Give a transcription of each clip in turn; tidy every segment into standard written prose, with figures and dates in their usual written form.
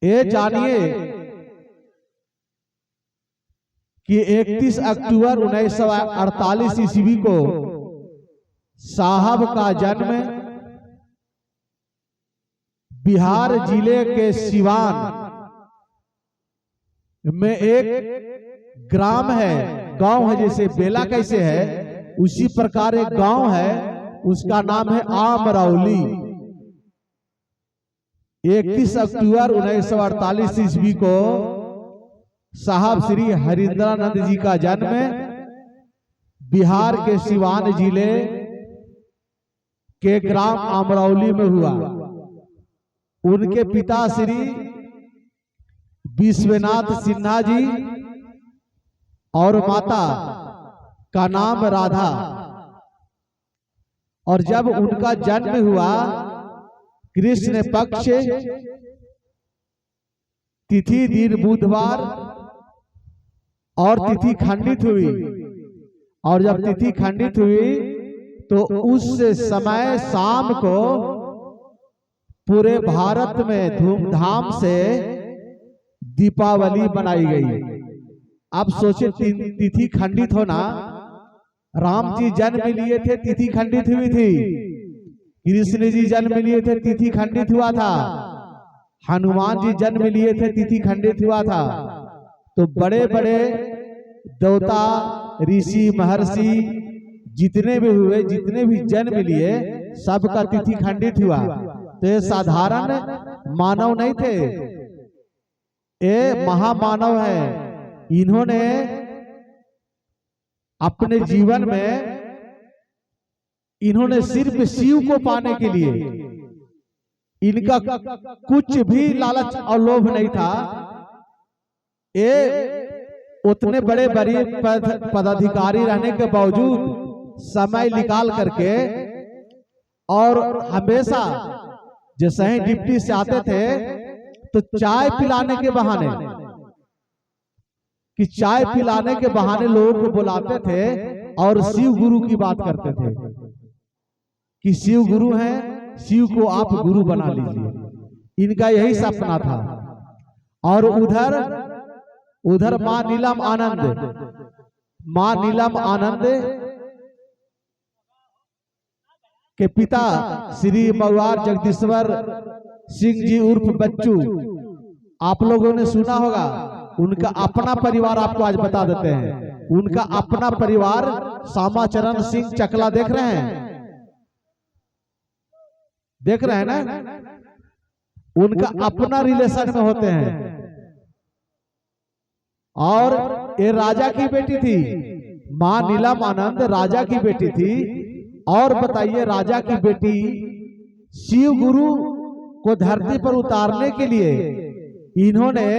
ये जानिए कि 31 अक्टूबर 1948 ईस्वी को साहब का जन्म बिहार जिले के सिवान में एक ग्राम है, गांव है। जैसे बेला कैसे है उसी प्रकार एक गांव है, उसका नाम है आमरौली। 31 अक्टूबर 1948 ईस्वी को साहब श्री हरिंद्रानंद जी का जन्म बिहार के सिवान जिले के ग्राम आमरौली में हुआ। उनके पिता श्री विश्वनाथ सिन्हा जी और माता का नाम राधा। और जब उनका जन्म हुआ कृष्ण पक्ष तिथि दिन बुधवार और तिथि खंडित हुई। और जब तिथि खंडित हुई तो उस समय शाम को पूरे भारत में धूमधाम से दीपावली मनाई गई। आप सोचे तिथि खंडित होना, राम जी जन्म लिए थे तिथि खंडित हुई थी, कृष्ण जी जन्म लिए थे तिथि खंडित हुआ था, हनुमान जी जन्म लिए थे तिथि खंडित हुआ था। तो बड़े बड़े देवता ऋषि महर्षि जितने भी हुए, जितने भी जन्म लिए, सबका तिथि खंडित हुआ। तो ये साधारण मानव नहीं थे, ये महामानव है। इन्होंने अपने जीवन में इन्होंने सिर्फ शिव को पाने के लिए, इनका कुछ भी लालच और लोभ नहीं था। ये उतने बड़े बड़े पदाधिकारी रहने के बावजूद समय निकाल करके और हमेशा जैसे ही डिप्टी से आते थे तो चाय पिलाने के बहाने, कि चाय पिलाने के बहाने लोगों को बुलाते थे और शिव गुरु की बात करते थे कि शिव गुरु हैं, शिव को आप गुरु बना लीजिए। इनका यही सपना था। और उधर मां नीलम आनंद के पिता श्री मवार जगदीश्वर सिंह जी उर्फ बच्चू, आप लोगों ने सुना होगा। उनका अपना परिवार आपको आज बता देते हैं। उनका अपना परिवार श्यामाचरण सिंह चकला देख रहे हैं, देख रहे हैं ना, उनका अपना रिलेशन में होते हैं। और ये राजा की बेटी थी, मां नीलम आनंद राजा की बेटी थी। और बताइए, राजा की बेटी शिव गुरु को धरती पर उतारने के लिए इन्होंने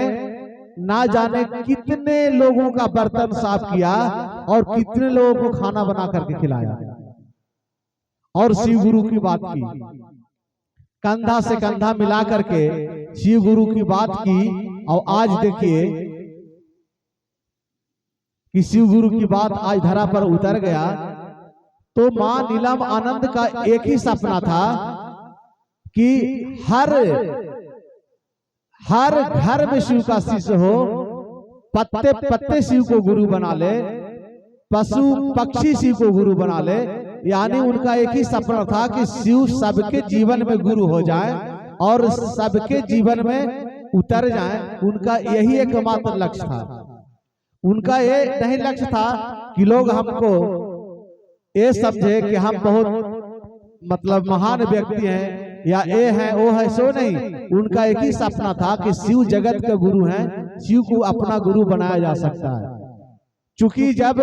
ना जाने कितने लोगों का बर्तन साफ किया और कितने लोगों को खाना बना करके खिलाया और शिव गुरु की बात की, कंधा से कंधा मिला करके शिव गुरु की बात की। और आज देखिए कि शिव गुरु की बात आज धरा पर उतर गया। तो मां नीलम आनंद का एक ही सपना था कि हर घर में शिव का शिष्य हो, पत्ते पत्ते शिव को गुरु बना ले, पशु पक्षी शिव को गुरु बना ले। यानी उनका एक ही सपना था कि शिव सबके जीवन में गुरु हो जाए और सबके जीवन में उतर जाए। उनका यही एकमात्र लक्ष्य था। उनका ये नहीं लक्ष्य था कि लोग हमको ये समझे कि हम बहुत मतलब महान व्यक्ति हैं या ये है वो है, सो नहीं। उनका एक ही सपना था कि शिव जगत के गुरु हैं, शिव को अपना गुरु बनाया जा सकता है। चूंकि जब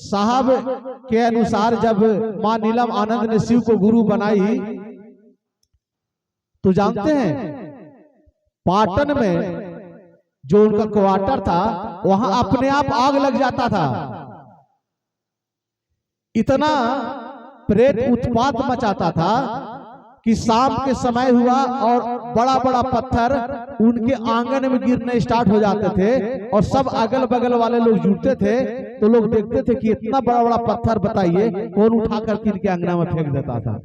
साहब के अनुसार जब मां नीलम आनंद ने शिव को गुरु बनाई तो जानते हैं पाटन में जो उनका क्वार्टर था वहां अपने आप आग लग जाता था। इतना प्रेत उत्पात मचाता था कि शाम के समय हुआ और बड़ा बड़ा पत्थर उनके आंगन में गिरने स्टार्ट हो जाते थे और सब अगल बगल वाले लोग जुटते थे। तो लोग देखते थे कि इतना बड़ा बड़ा पत्थर बताइए कौन उठा कर इनके आंगना में फेंक देता था।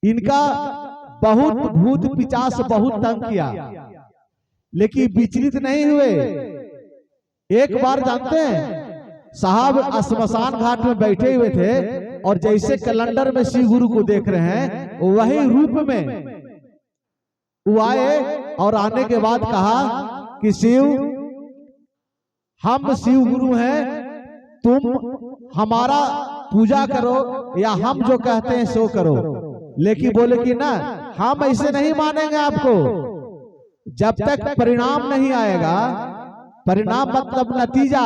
इनका बहुत भूत पिचास बहुत तंग किया, लेकिन विचलित नहीं हुए। एक बार जानते हैं साहब स्मशान घाट में बैठे हुए थे और जैसे कैलेंडर में शिव गुरु को देख रहे हैं वही रूप में वो आए और आने के बाद कहा कि शिव, हम शिव गुरु हैं, तुम हमारा पूजा करो या हम जो कहते हैं सो करो। लेकिन बोले कि ना, हम ऐसे नहीं मानेंगे आपको, जब तक परिणाम नहीं आएगा। परिणाम मतलब नतीजा,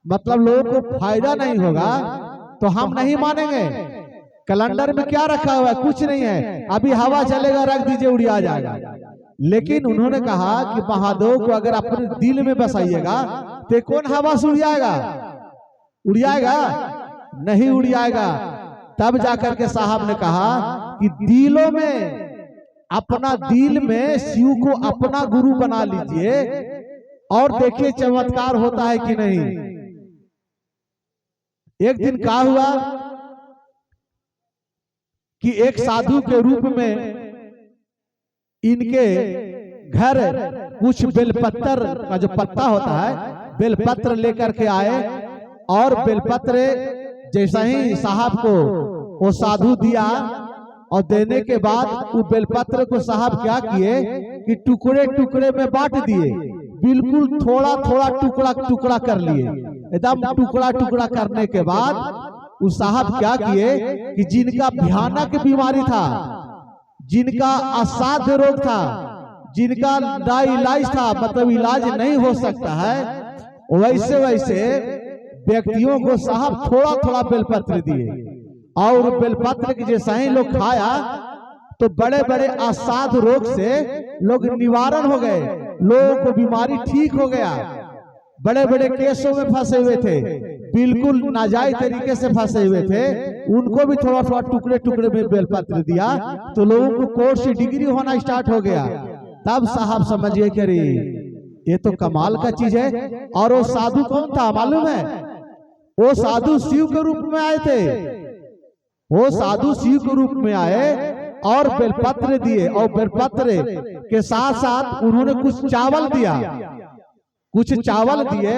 मतलब लोगों को फायदा नहीं होगा तो हम नहीं मानेंगे। कैलेंडर में क्या रखा हुआ है? कुछ नहीं है, अभी हवा चलेगा, रख दीजिए, उड़िया जाएगा। लेकिन उन्होंने कहा कि महादेव को अगर अपने दिल में बसाइएगा तो कौन हवा से उड़ जाएगा? उड़ जाएगा? नहीं उड़ जाएगा। तब जाकर के साहब ने कहा कि दिलों में, अपना दिल में शिव को अपना गुरु बना लीजिए और देखिए चमत्कार होता है कि नहीं। एक दिन क्या हुआ कि एक साधु के रूप में इनके घर कुछ बेलपत्र का जो पत्ता होता है, बेलपत्र लेकर के आए और बेलपत्र जैसा ही साहब को वो साधु दिया और देने के बाद वो बेलपत्र को साहब क्या किए कि टुकड़े टुकड़े में बांट दिए। बिल्कुल थोड़ा थोड़ा टुकड़ा टुकड़ा कर लिए। एकदम टुकड़ा टुकड़ा करने के बाद उस साहब क्या किए कि जिनका भयानक बीमारी था, जिनका असाध्य रोग था, जिनका नाइलाज था, मतलब इलाज नहीं हो सकता है, वैसे वैसे व्यक्तियों को साहब थोड़ा थोड़ा बेलपत्र दिए। और बेलपत्र के जैसा ही लोग खाया तो बड़े बड़े असाध्य रोग से लोग निवारण हो गए, लोगों को बीमारी ठीक हो गया। बड़े बड़े केसों में फंसे हुए थे, बिल्कुल नाजायज तरीके से फंसे हुए थे, उनको भी थोड़ा थोड़ा टुकड़े टुकड़े में बेलपत्र दिया तो लोगों को कोर्स डिग्री होना स्टार्ट हो गया। तब साहब समझिए कि अरे ये तो कमाल का चीज है। और वो साधु कौन था मालूम है? वो साधु शिव के रूप में आए थे। वो साधु शिव के रूप में आए और बेलपत्र दिए, और बेलपत्र के साथ साथ उन्होंने कुछ चावल दिया, कुछ चावल दिए।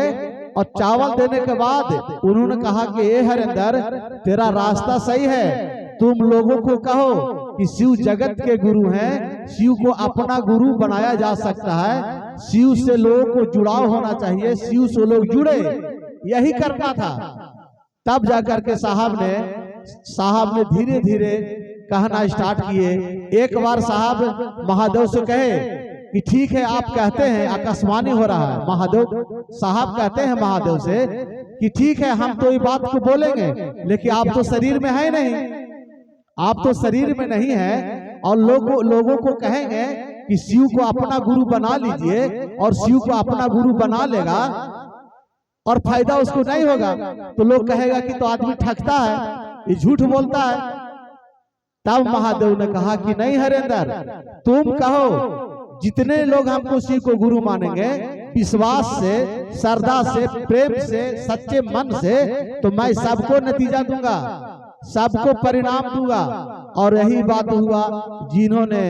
और चावल देने के बाद उन्होंने कहा कि ये हरिंदर, तेरा रास्ता सही है, तुम लोगों को कहो कि शिव जगत के गुरु हैं, शिव को अपना गुरु बनाया जा सकता है, शिव से लोगों को जुड़ाव होना चाहिए, शिव से लोग जुड़े, यही करना था। तब जाकर के साहब ने धीरे धीरे कहना स्टार्ट किए। एक बार साहब महादेव से कहे कि ठीक है, आप कहते हैं, आकाशवाणी हो रहा है, महादेव साहब कहते हैं महादेव से कि ठीक है, हम तो ये बात को बोलेंगे, लेकिन आप तो शरीर में है नहीं, आप तो शरीर में नहीं है, और लोगों को कहेंगे कि शिव को अपना गुरु बना लीजिए, और शिव को अपना गुरु बना लेगा और फायदा उसको नहीं होगा, तो लोग कहेगा कि तो आदमी ठगता है, ये झूठ बोलता है। तब महादेव ने कहा कि नहीं हरिंदर, तुम कहो, जितने लोग हमको शिव को गुरु मानेंगे विश्वास से, श्रद्धा से, प्रेम से, सच्चे मन से, तो मैं सबको नतीजा दूंगा, सबको परिणाम दूंगा। और यही बात हुआ, जिन्होंने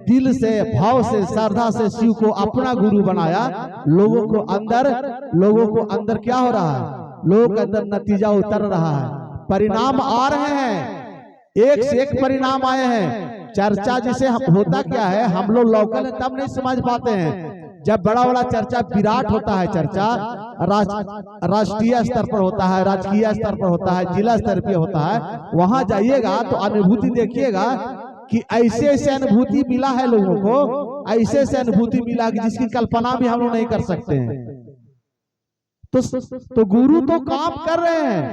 दिल से, भाव से, श्रद्धा से शिव को अपना गुरु बनाया, लोगों को अंदर क्या हो रहा है? लोगों के अंदर नतीजा उतर रहा है, परिणाम आ रहे हैं, एक से एक परिणाम आए हैं। चर्चा जिसे होता क्या है, हम लोग लोकल है तब नहीं समझ पाते हैं। जब बड़ा बड़ा चर्चा विराट होता है, चर्चा राष्ट्रीय स्तर पर होता है, राजकीय स्तर पर होता है, जिला स्तर पर होता है, वहां जाइएगा तो अनुभूति देखिएगा कि ऐसे ऐसे अनुभूति मिला है लोगों को, ऐसे ऐसे अनुभूति मिला कि जिसकी कल्पना भी हम लोग नहीं कर सकते हैं। तो गुरु तो काम कर रहे हैं,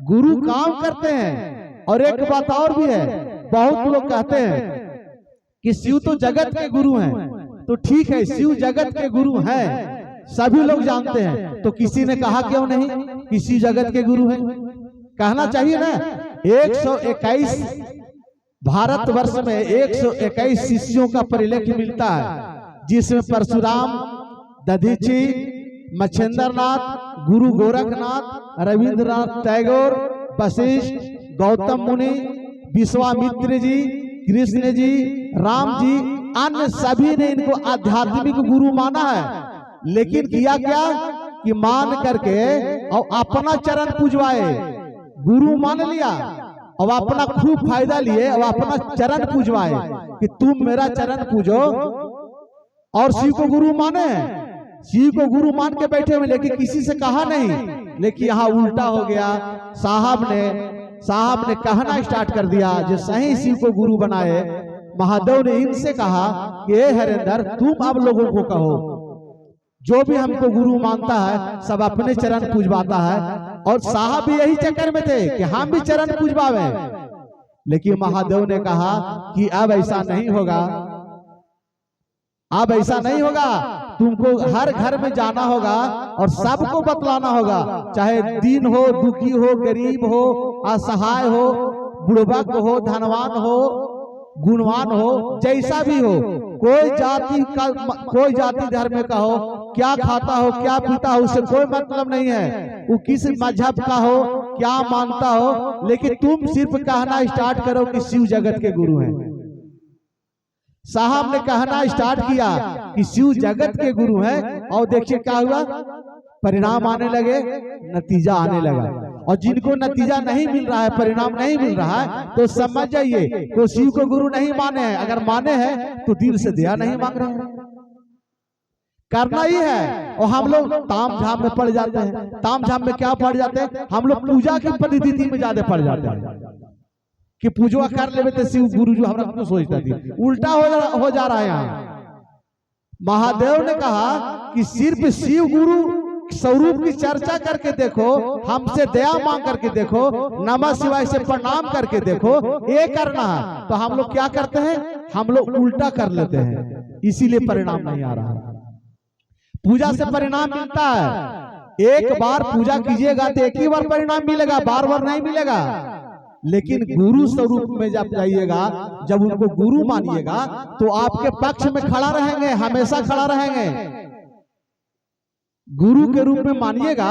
गुरु काम करते हैं। और एक बात और भी है, बहुत लोग कहते हैं कि शिव तो जगत के गुरु हैं, तो ठीक है, शिव जगत के गुरु हैं, सभी लोग जानते हैं, तो किसी ने कहा क्यों नहीं कि शिव जगत के गुरु हैं? कहना चाहिए ना। 121 भारतवर्ष में 121 शिष्यों का परिलेख मिलता है, जिसमें परशुराम, दधीची, मच्छेंद्रनाथ, गुरु गोरखनाथ, रविंद्रनाथ टैगोर, वशिष्ठ, गौतम मुनि, विश्वामित्र जी, कृष्ण जी, राम जी, अन्य सभी ने इनको आध्यात्मिक गुरु माना है, लेकिन किया क्या कि मान करके और अपना चरण पूजवाए। गुरु मान लिया और अपना खूब फायदा लिए और अपना चरण पूजवाए कि तुम मेरा चरण पूजो, और शिव को गुरु माने, शिव को गुरु मान के बैठे हुए, लेकिन किसी से कहा नहीं। लेकिन यहाँ उल्टा हो गया, साहब ने कहना स्टार्ट कर दिया जो सही शिव को गुरु बनाए। महादेव ने इनसे कहा कि हे हरेंद्र, तुम अब लोगों को कहो, जो भी हमको गुरु मानता है सब अपने चरण पूजवाता है। और साहब भी यही चक्कर में थे कि हम भी चरण पूजवावे, लेकिन महादेव ने कहा कि अब ऐसा नहीं होगा, अब ऐसा नहीं होगा, तुमको हर घर में जाना होगा और सबको बतलाना होगा, चाहे दीन हो, दुखी हो, गरीब हो, असहाय हो, बुढ़बक हो, धनवान हो, गुणवान हो, जैसा भी हो, कोई जाति धर्म का हो, क्या खाता हो, क्या पीता हो, उससे कोई मतलब नहीं है, वो किस मजहब का हो, क्या मानता हो, लेकिन तुम सिर्फ कहना स्टार्ट करो कि शिव जगत के गुरु हैं। साहब ने कहना स्टार्ट किया कि शिव जगत के गुरु हैं, और देखिए क्या हुआ, परिणाम आने लगे, नतीजा आने लगा। और जिनको नतीजा नहीं मिल रहा है, परिणाम नहीं मिल रहा है, तो समझ जाइए तो शिव को गुरु नहीं माने हैं। अगर माने हैं तो दिल से दया नहीं मांग रहे हैं, करना ही है। और हम लोग ताम झाम में पड़ जाते हैं। ताम झाम में क्या पड़ जाते हैं, हम लोग पूजा की परिधि में ज्यादा पड़ जाते हैं कि पूजा कर ले तो शिव गुरु जो हमरा क्यों सोचता थी, उल्टा हो जा रहा है। यहाँ महादेव ने कहा कि सिर्फ शिव गुरु स्वरूप की चर्चा करके देखो, हमसे दया मांग करके देखो, नमः शिवाय से प्रणाम करके देखो, ये करना है। तो हम लोग क्या करते हैं, हम लोग उल्टा कर लेते हैं, इसीलिए परिणाम नहीं आ रहा है। पूजा से परिणाम मिलता है, एक बार पूजा कीजिएगा तो एक ही बार परिणाम मिलेगा, बार बार नहीं मिलेगा। लेकिन गुरु स्वरूप में जब जाइएगा, जब उनको गुरु मानिएगा, तो आपके पक्ष में खड़ा रहेंगे, हमेशा खड़ा रहेंगे। गुरु के रूप में मानिएगा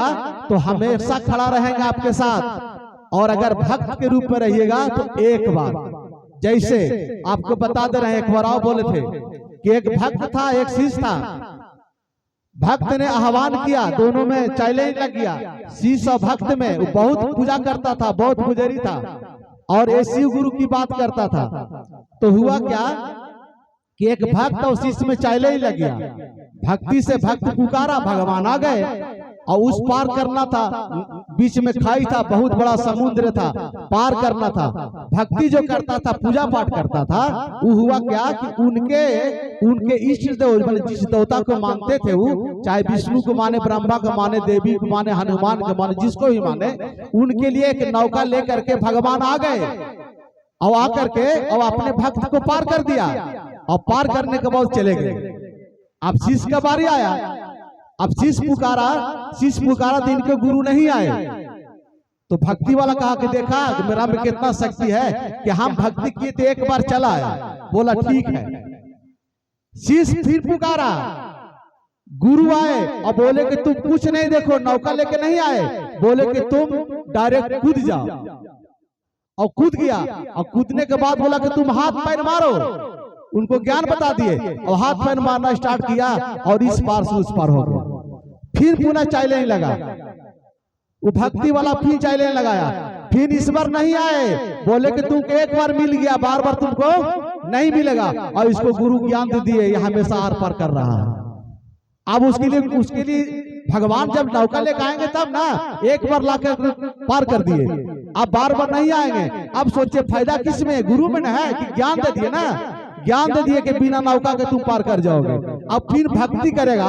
तो हमेशा खड़ा रहेंगे आपके साथ। और अगर भक्त के रूप में रहिएगा तो एक बार, जैसे आपको बता दे रहे हैं, एक बार बोले थे कि एक भक्त था, एक शिष्य था। भक्त ने आह्वान किया, दोनों में चैलेंज लग गया। शिष्य और भक्त में, वो बहुत पूजा करता था, बहुत पुजारी था, और ये शिव गुरु की बात करता था। तो हुआ क्या कि एक भक्त और शिष्य में चैलेंज लग गया। भक्ति से भक्त पुकारा, भगवान आ गए, और उस पार करना था, बीच में खाई था, बहुत बड़ा समुद्र था, पार करना था। भक्ति जो करता था, पूजा पाठ करता था, वो हुआ क्या कि उनके इष्ट देव, जिस देवता को मानते थे, वो चाहे विष्णु को माने, ब्रह्मा को माने, देवी को माने, हनुमान को माने, जिसको भी माने, उनके लिए एक नौका लेकर के भगवान आ गए, और आकर के और अपने भक्त को पार कर दिया। और पार करने के बाद चले गए। अब शिष्य का बारी आया। अब शिष्य पुकारा तो इनके गुरु नहीं आए। तो भक्ति वाला कहा कि देखा कि मेरा में कितना शक्ति है कि हम भक्ति किए तो एक बार चला आया। बोला ठीक है। शिष्य फिर पुकारा, गुरु आए और बोले कि तुम कुछ नहीं देखो, नौका लेके नहीं आए, बोले कि तुम डायरेक्ट कूद जाओ। और कूद गया, और कूदने के बाद बोला कि तुम हाथ पैर मारो। उनको ज्ञान बता दिए और हाथ पैर मारना स्टार्ट किया, और इस पार से उस पार हो गया। फिर पुनः चैलेंज लगा, वो भक्ति वाला फिर चैलेंज लगाया। फिर इस बार नहीं आए, बोले कि तुमको एक बार मिल गया, बार बार तुमको नहीं मिलेगा। और इसको गुरु ज्ञान दे दिए, ये हमेशा आर पार कर रहा है। अब उसके लिए भगवान जब नौका लेकर आएंगे तब ना, एक बार लाकर पार कर दिए, अब बार बार नहीं आएंगे। अब सोचे फायदा किस में, गुरु में ना है कि ज्ञान दे दिए ना, ज्ञान दे दिए कि बिना नौका के तुम पार कर जाओगे। अब फिर भक्ति करेगा।